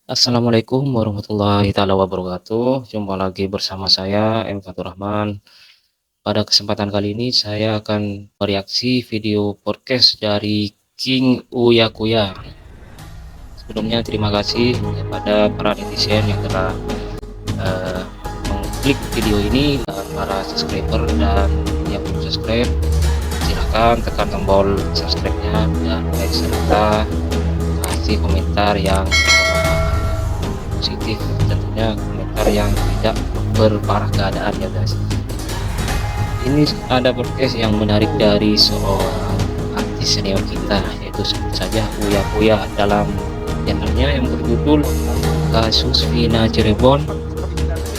Assalamualaikum warahmatullahi taala wabarakatuh. Jumpa lagi bersama saya M. Fatur Rahman. Pada kesempatan kali ini saya akan mereaksi video podcast dari King Uya Kuya. Sebelumnya terima kasih kepada para netizen yang telah eh, mengklik video ini dan para subscriber dan yang belum subscribe silahkan tekan tombol subscribe-nya dan like serta kasih komentar yang positif, tentunya komentar yang tidak berparah keadaan ya guys. Ini ada podcast yang menarik dari seorang artis senior kita, yaitu sebut saja Uya Kuya, dalam channelnya yang berjudul Kasus Vina Cirebon,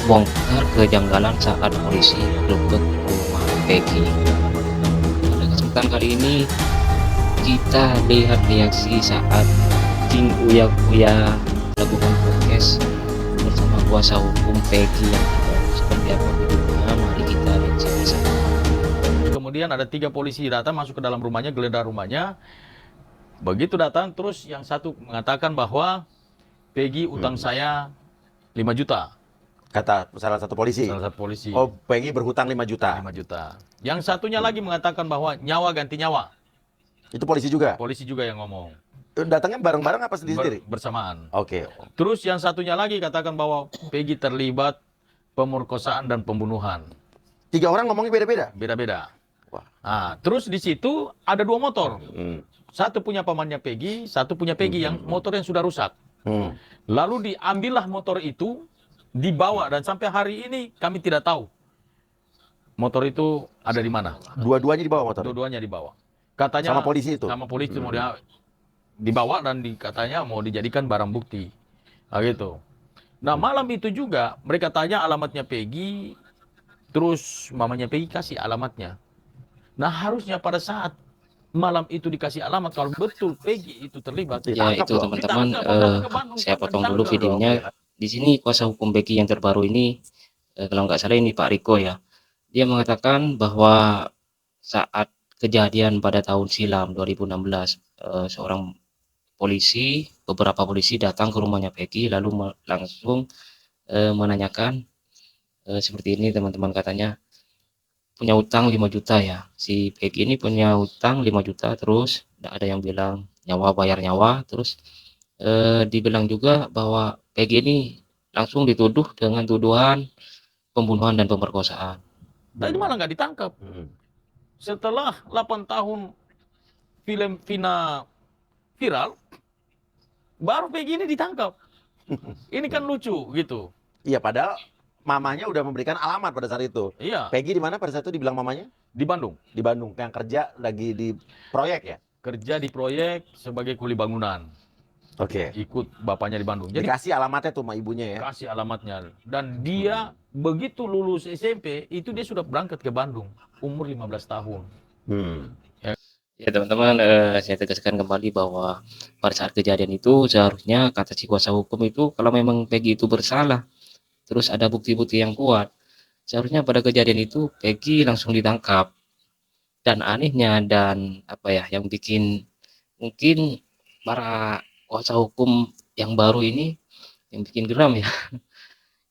bongkar kejanggalan saat polisi gerebek rumah Peggy. Pada kesempatan kali ini kita lihat reaksi saat King Uya Kuya melakukan podcast bersama kuasa hukum Peggy yang ada. Seperti apa videonya, mari kita lihat sama-sama. Kemudian ada 3 polisi datang masuk ke dalam rumahnya, geledah rumahnya. Begitu datang, terus yang satu mengatakan bahwa Peggy utang saya 5 juta. Kata salah satu polisi. Salah satu polisi. Oh, Peggy berhutang 5 juta. 5 juta. Yang satunya lagi mengatakan bahwa nyawa ganti nyawa. Itu polisi juga? Polisi juga yang ngomong. Datangnya bareng-bareng apa sendiri-sendiri? Bersamaan. Oke. Terus yang satunya lagi katakan bahwa Peggy terlibat pemerkosaan dan pembunuhan. 3 orang ngomongnya beda-beda? Beda-beda. Wah. Nah, terus di situ ada 2 motor. Satu punya pamannya Peggy, satu punya Peggy yang motor yang sudah rusak. Lalu diambillah motor itu, dibawa, dan sampai hari ini kami tidak tahu motor itu ada di mana. Dua-duanya dibawa motor? Dua-duanya dibawa. Katanya sama polisi itu? Sama polisi mau dibawa dan katanya mau dijadikan barang bukti. Nah, gitu. Nah, malam itu juga mereka tanya alamatnya Peggy, terus mamanya Peggy kasih alamatnya. Nah, harusnya pada saat malam itu dikasih alamat, kalau betul Peggy itu terlibat. Ya itu teman-teman, saya potong dulu videonya. Di sini kuasa hukum Peggy yang terbaru ini, kalau nggak salah ini Pak Riko ya, dia mengatakan bahwa saat kejadian pada tahun silam 2016, seorang beberapa polisi datang ke rumahnya Peggy lalu langsung menanyakan seperti ini teman-teman, katanya punya utang 5 juta ya, si Peggy ini punya utang 5 juta, terus ada yang bilang nyawa bayar nyawa, terus dibilang juga bahwa Peggy ini langsung dituduh dengan tuduhan pembunuhan dan pemerkosaan. Tapi malah nggak ditangkap. Setelah 8 tahun film Vina viral, baru Peggy ini ditangkap. Ini kan lucu gitu. Iya, padahal mamanya udah memberikan alamat pada saat itu. Iya. Peggy di mana pada saat itu dibilang mamanya? Di Bandung. Di Bandung, yang kerja lagi di proyek ya? Kerja di proyek sebagai kuli bangunan. Oke. Ikut bapaknya di Bandung. Jadi dikasih alamatnya tuh sama ibunya ya? kasih alamatnya. Dan dia begitu lulus SMP, itu dia sudah berangkat ke Bandung. Umur 15 tahun. Ya teman-teman, saya tegaskan kembali bahwa pada saat kejadian itu seharusnya kata si kuasa hukum itu, kalau memang Peggy itu bersalah, terus ada bukti-bukti yang kuat, seharusnya pada kejadian itu Peggy langsung ditangkap. Dan anehnya dan apa ya, yang bikin mungkin para kuasa hukum yang baru ini yang bikin geram ya,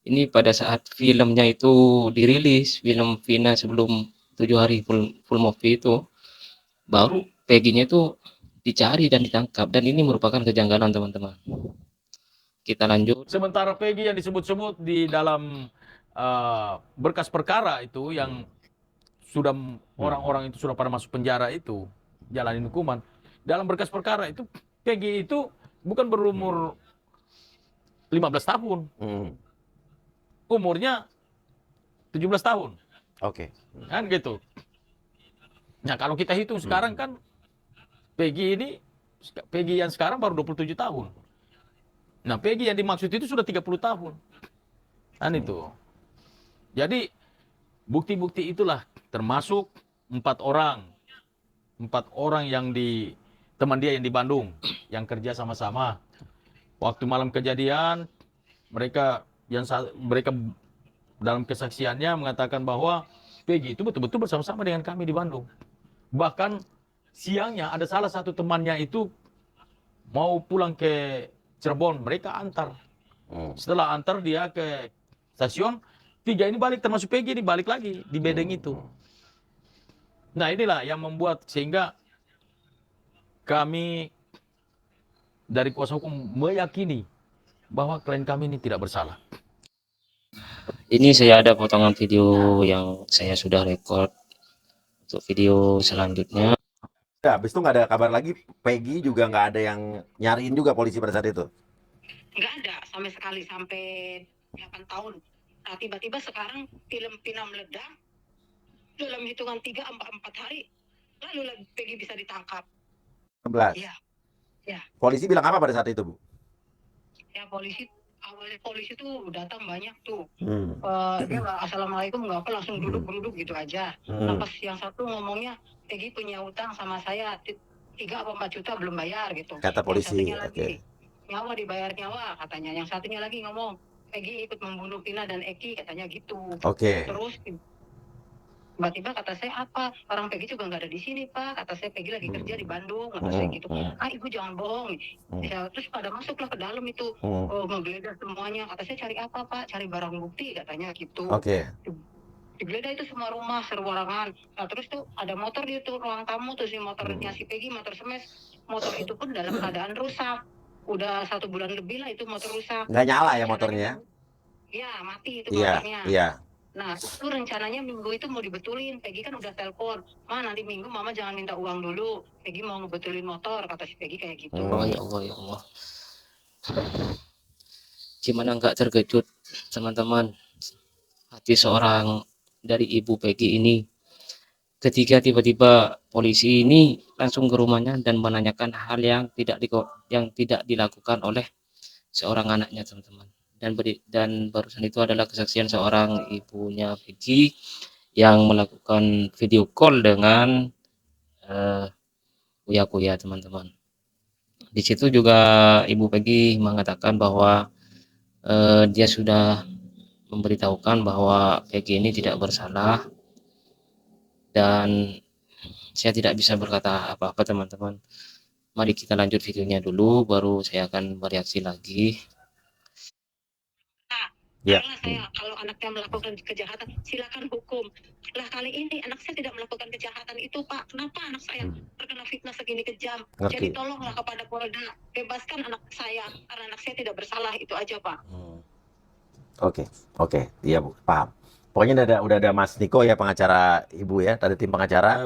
ini pada saat filmnya itu dirilis, film Vina sebelum 7 hari full movie itu, baru Peggy-nya itu dicari dan ditangkap, dan ini merupakan kejanggalan teman-teman. Kita lanjut. Sementara Peggy yang disebut-sebut di dalam berkas perkara itu yang sudah orang-orang itu sudah pada masuk penjara itu, jalanin hukuman. Dalam berkas perkara itu Peggy itu bukan berumur 15 tahun. Umurnya 17 tahun. Oke. Kan gitu. Nah, kalau kita hitung sekarang kan Peggy yang sekarang baru 27 tahun. Nah, Peggy yang dimaksud itu sudah 30 tahun. Kan itu. Jadi bukti-bukti itulah, termasuk 4 orang yang teman dia yang di Bandung, yang kerja sama-sama. Waktu malam kejadian, mereka dalam kesaksiannya mengatakan bahwa Peggy itu betul-betul bersama-sama dengan kami di Bandung. Bahkan siangnya ada salah satu temannya itu mau pulang ke Cirebon, mereka antar Setelah antar dia ke stasiun, 3 ini balik termasuk Peggy ini balik lagi di bedeng itu. Nah inilah yang membuat sehingga kami dari kuasa hukum meyakini bahwa klien kami ini tidak bersalah. Ini saya ada potongan video yang saya sudah record untuk video selanjutnya. Ya, habis itu nggak ada kabar lagi. Peggy juga nggak ada yang nyariin juga polisi pada saat itu. Nggak ada sama sekali sampai 8 tahun. Nah tiba-tiba sekarang film Pina meledak dalam hitungan 3-4 hari lalu Peggy bisa ditangkap. 16. Iya, ya. Polisi bilang apa pada saat itu, Bu? Ya awalnya polisi tuh datang banyak tuh. Hmm. Dia nggak assalamualaikum nggak apa langsung duduk gitu aja. Nah pas yang satu ngomongnya Peggy punya utang sama saya 3-4 juta belum bayar gitu. Kata polisi. Yang satunya lagi nyawa dibayar nyawa katanya. Yang satunya lagi ngomong Peggy ikut membunuh Pina dan Eki katanya gitu. Oke. Terus tiba-tiba kata saya apa orang Peggy juga nggak ada di sini Pak, kata saya Peggy lagi kerja di Bandung, kata saya gitu. Ibu jangan bohong. Ya, terus pada masuklah ke dalam itu menggeledah semuanya, kata saya cari apa Pak, cari barang bukti katanya gitu. Oke. Digeledah itu semua rumah seruangan. Nah terus tuh ada motor di itu ruang tamu tuh si motornya si Peggy, motor Smash. Motor itu pun dalam keadaan rusak. Udah 1 bulan lebih lah itu motor rusak. Nggak nyala ya motornya? Iya mati itu Iya. motornya. Iya. Nah, itu rencananya minggu itu mau dibetulin. Peggy kan udah telepon, Ma nanti minggu mama jangan minta uang dulu. Peggy mau ngebetulin motor, kata si Peggy kayak gitu. Oh ya Allah ya Allah. Gimana nggak terkejut teman-teman, hati seorang dari Ibu Peggy ini ketika tiba-tiba polisi ini langsung ke rumahnya dan menanyakan hal yang tidak dilakukan oleh seorang anaknya, teman-teman. Dan barusan itu adalah kesaksian seorang ibunya Peggy yang melakukan video call dengan Uya Kuya, teman-teman. Di situ juga Ibu Peggy mengatakan bahwa dia sudah memberitahukan bahwa Peggy ini tidak bersalah dan saya tidak bisa berkata apa-apa, teman-teman. Mari kita lanjut videonya dulu, baru saya akan bereaksi lagi. Ya. Karena saya kalau anaknya melakukan kejahatan silakan hukum. Lah kali ini anak saya tidak melakukan kejahatan itu Pak. Kenapa anak saya terkena fitnah segini kejam? Ngerti. Jadi tolonglah kepada Polda bebaskan anak saya karena anak saya tidak bersalah, itu aja Pak. Oke, iya Bu, paham. Pokoknya udah ada Mas Niko ya pengacara Ibu ya, ada tim pengacara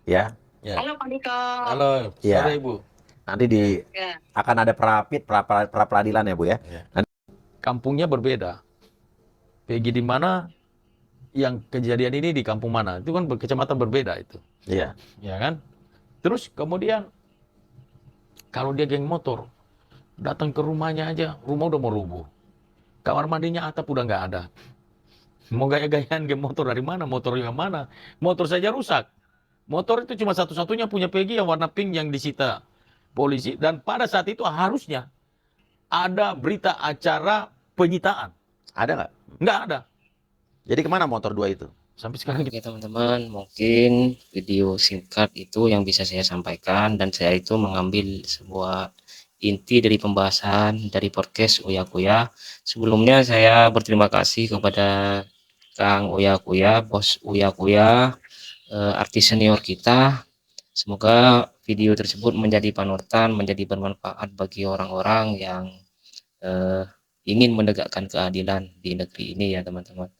ya. Ya. Halo Pak Niko. Halo, Iya. sore Ibu. Nanti akan ada pra peradilan ya Bu ya. Kampungnya berbeda. Peggy di mana, yang kejadian ini di kampung mana, itu kan kecamatan berbeda itu. Iya. Ya kan? Terus kemudian kalau dia geng motor, datang ke rumahnya aja, rumah udah mau rubuh. Kamar mandinya atap udah nggak ada. Mau gaya-gayaan geng motor dari mana? Motor yang mana? Motor saja rusak. Motor itu cuma satu-satunya punya Peggy yang warna pink yang disita polisi. Dan pada saat itu harusnya ada berita acara penyitaan. Ada nggak? Nggak ada. Jadi kemana motor 2 itu? Sampai sekarang Oke teman-teman, mungkin video singkat itu yang bisa saya sampaikan, dan saya itu mengambil sebuah inti dari pembahasan dari podcast Uya Kuya. Sebelumnya saya berterima kasih kepada Kang Uya Kuya, Bos Uya Kuya, artis senior kita. Semoga video tersebut menjadi panutan, menjadi bermanfaat bagi orang-orang yang ingin menegakkan keadilan di negeri ini ya teman-teman.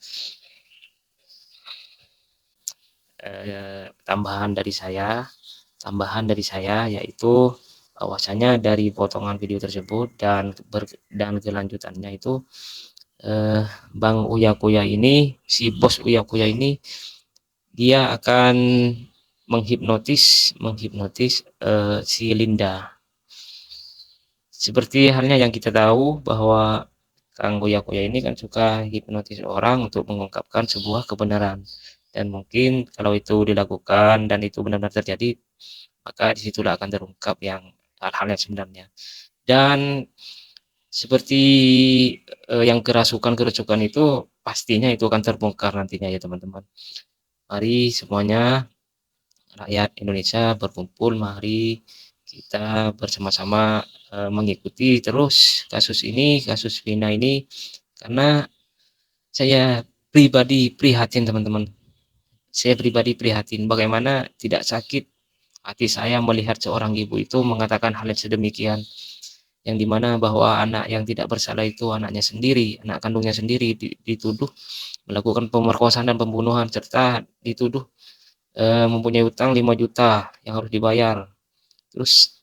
Tambahan dari saya yaitu bahwasanya dari potongan video tersebut dan kelanjutannya itu Bang Uya Kuya ini, si Bos Uya Kuya ini, dia akan menghipnotis si Linda. Seperti halnya yang kita tahu bahwa Kang Uya Kuya ini kan suka hipnotis orang untuk mengungkapkan sebuah kebenaran. Dan mungkin kalau itu dilakukan dan itu benar-benar terjadi, maka disitulah akan terungkap hal-hal yang sebenarnya. Dan seperti yang kerasukan itu pastinya itu akan terbongkar nantinya ya teman-teman. Mari semuanya rakyat Indonesia berkumpul, mari kita bersama-sama mengikuti terus kasus ini, kasus Vina ini, karena saya pribadi prihatin teman-teman. Saya pribadi prihatin bagaimana tidak sakit hati saya melihat seorang ibu itu mengatakan hal yang sedemikian, yang dimana bahwa anak yang tidak bersalah itu anaknya sendiri, anak kandungnya sendiri dituduh melakukan pemerkosaan dan pembunuhan, serta dituduh mempunyai utang 5 juta yang harus dibayar. Terus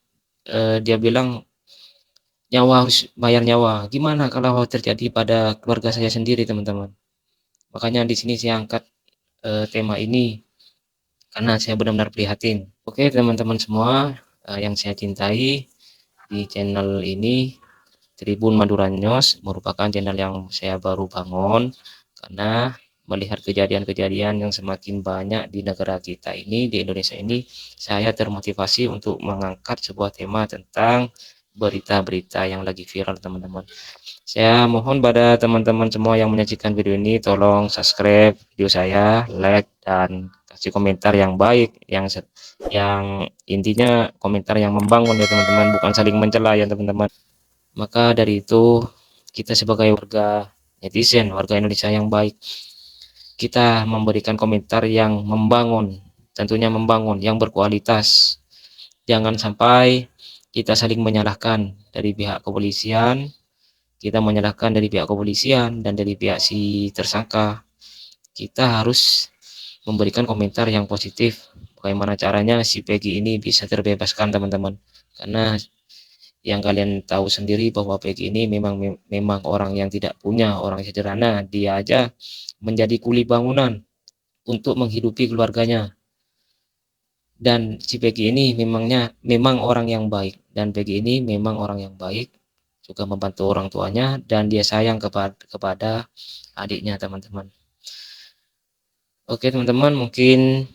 dia bilang nyawa harus bayar nyawa. Gimana kalau terjadi pada keluarga saya sendiri, teman-teman? Makanya di sini saya angkat tema ini karena saya benar-benar prihatin. Oke, teman-teman semua yang saya cintai, di channel ini Tribun Madura News merupakan channel yang saya baru bangun karena melihat kejadian-kejadian yang semakin banyak di negara kita ini, di Indonesia ini, saya termotivasi untuk mengangkat sebuah tema tentang berita-berita yang lagi viral, teman-teman. Saya mohon pada teman-teman semua yang menyaksikan video ini, tolong subscribe video saya, like, dan kasih komentar yang baik, yang intinya komentar yang membangun ya teman-teman, bukan saling mencela ya teman-teman. Maka dari itu, kita sebagai warga netizen, warga Indonesia yang baik, kita memberikan komentar yang membangun, tentunya membangun, yang berkualitas. Jangan sampai kita saling menyalahkan dari pihak kepolisian, dan dari pihak si tersangka. Kita harus memberikan komentar yang positif, bagaimana caranya si Peggy ini bisa terbebaskan, teman-teman. Karena yang kalian tahu sendiri bahwa Peggy ini memang orang yang tidak punya, orang sederhana. Dia aja menjadi kuli bangunan untuk menghidupi keluarganya. Dan si Peggy ini memang orang yang baik, dan Peggy ini memang orang yang baik, juga membantu orang tuanya, dan dia sayang kepada adiknya, teman-teman. Oke teman-teman, mungkin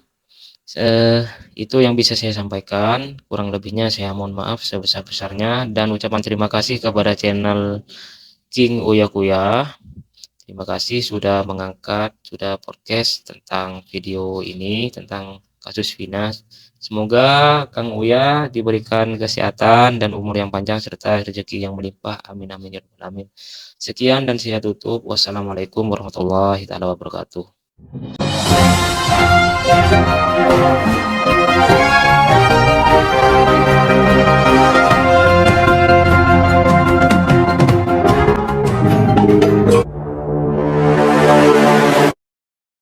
itu yang bisa saya sampaikan. Kurang lebihnya saya mohon maaf sebesar-besarnya, dan ucapan terima kasih kepada channel King Uya. Terima kasih sudah podcast tentang video ini, tentang kasus Vina. Semoga Kang Uya diberikan kesehatan dan umur yang panjang serta rezeki yang melimpah. Amin amin ya rabbal alamin. Sekian dan saya tutup. Wassalamualaikum warahmatullahi wabarakatuh.